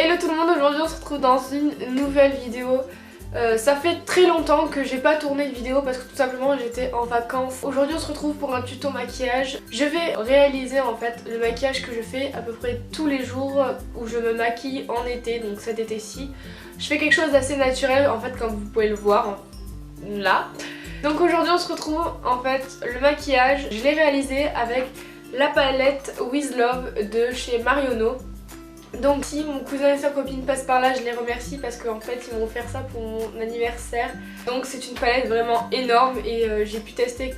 Hello tout le monde, aujourd'hui on se retrouve dans une nouvelle vidéo. Ça fait très longtemps que j'ai pas tourné de vidéo parce que tout simplement j'étais en vacances. Aujourd'hui on se retrouve pour un tuto maquillage. Je vais réaliser en fait le maquillage que je fais à peu près tous les jours où je me maquille en été, donc cet été-ci. Je fais quelque chose d'assez naturel en fait comme vous pouvez le voir là. Donc aujourd'hui on se retrouve en fait le maquillage, je l'ai réalisé avec la palette With Love de chez Marionneau. Donc si mon cousin et sa copine passent par là, je les remercie parce qu'en fait ils m'ont offert ça pour mon anniversaire. Donc c'est une palette vraiment énorme et j'ai pu tester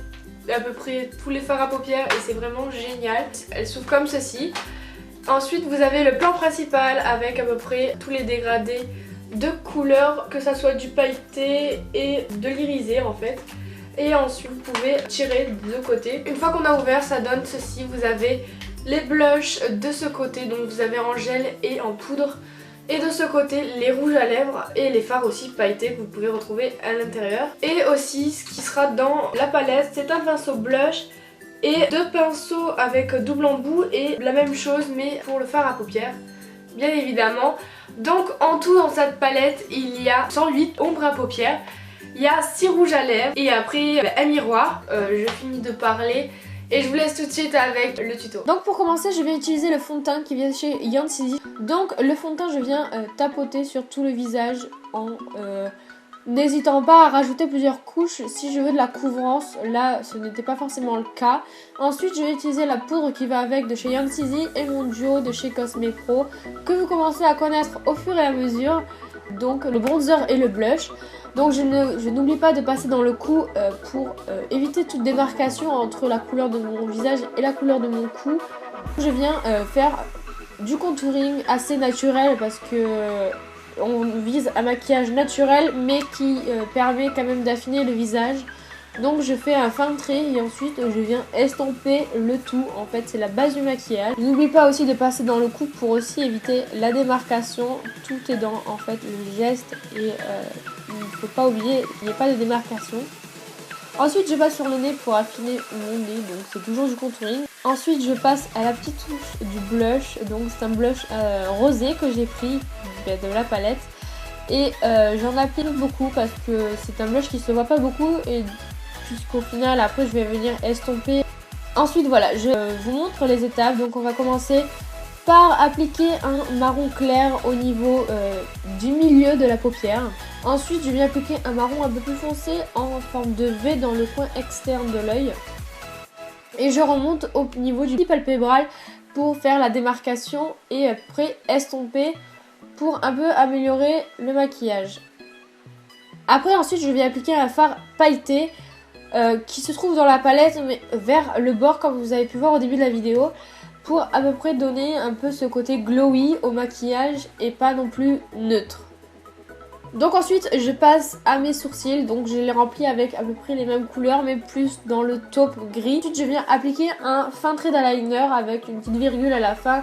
à peu près tous les fards à paupières et c'est vraiment génial. Elle s'ouvre comme ceci. Ensuite vous avez le plan principal avec à peu près tous les dégradés de couleurs, que ça soit du pailleté et de l'irisé en fait. Et ensuite vous pouvez tirer des deux côtés. Une fois qu'on a ouvert, ça donne ceci. Vous avez les blushs de ce côté, donc vous avez en gel et en poudre. Et de ce côté les rouges à lèvres et les fards aussi pailletés que vous pouvez retrouver à l'intérieur. Et aussi ce qui sera dans la palette, c'est un pinceau blush et deux pinceaux avec double embout et la même chose mais pour le fard à paupières bien évidemment. Donc en tout dans cette palette il y a 108 ombres à paupières, il y a 6 rouges à lèvres et après un miroir. Je finis de parler et je vous laisse tout de suite avec le tuto. Donc pour commencer je vais utiliser le fond de teint qui vient de chez Yancy. Donc le fond de teint je viens tapoter sur tout le visage en n'hésitant pas à rajouter plusieurs couches si je veux de la couvrance. Là ce n'était pas forcément le cas. Ensuite je vais utiliser la poudre qui va avec de chez Yancy et mon duo de chez Cosme Pro que vous commencez à connaître au fur et à mesure. Donc le bronzer et le blush. Donc je n'oublie pas de passer dans le cou pour éviter toute démarcation entre la couleur de mon visage et la couleur de mon cou. Je viens faire du contouring assez naturel parce que on vise un maquillage naturel mais qui permet quand même d'affiner le visage. Donc je fais un fin trait et ensuite je viens estomper le tout. En fait c'est la base du maquillage. N'oublie pas aussi de passer dans le cou pour aussi éviter la démarcation. Tout est dans en fait le geste et il ne faut pas oublier qu'il n'y a pas de démarcation. Ensuite je passe sur le nez pour affiner mon nez, donc c'est toujours du contouring. Ensuite je passe à la petite touche du blush, donc c'est un blush rosé que j'ai pris de la palette. Et j'en applique beaucoup parce que c'est un blush qui se voit pas beaucoup et puisqu'au final après je vais venir estomper. Ensuite voilà, je vous montre les étapes. Donc on va commencer par appliquer un marron clair au niveau du milieu de la paupière. Ensuite je viens appliquer un marron un peu plus foncé en forme de V dans le coin externe de l'œil. Et je remonte au niveau du palpébral pour faire la démarcation et après estomper pour un peu améliorer le maquillage. Après ensuite je vais appliquer un fard pailleté qui se trouve dans la palette mais vers le bord comme vous avez pu voir au début de la vidéo, pour à peu près donner un peu ce côté glowy au maquillage et pas non plus neutre. Donc ensuite je passe à mes sourcils, donc je les remplis avec à peu près les mêmes couleurs mais plus dans le taupe gris. Ensuite je viens appliquer un fin trait d'eyeliner avec une petite virgule à la fin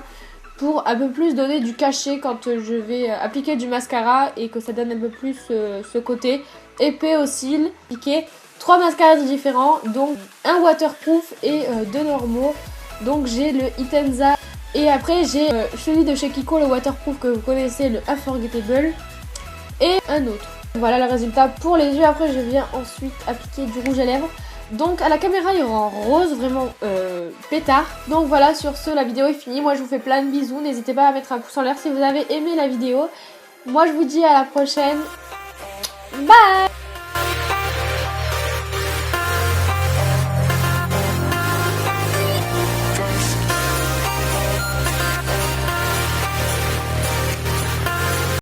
pour un peu plus donner du cachet quand je vais appliquer du mascara et que ça donne un peu plus ce côté épais aux cils. Appliquer 3 mascaras différents, donc un waterproof et 2 normaux. Donc j'ai le Itenza et après j'ai celui de chez Kiko, le waterproof que vous connaissez, le Unforgettable, et un autre. Voilà le résultat pour les yeux. Après je viens ensuite appliquer du rouge à lèvres. Donc à la caméra il y aura en rose vraiment pétard. Donc voilà, sur ce la vidéo est finie. Moi je vous fais plein de bisous. N'hésitez pas à mettre un pouce en l'air si vous avez aimé la vidéo. Moi je vous dis à la prochaine. Bye.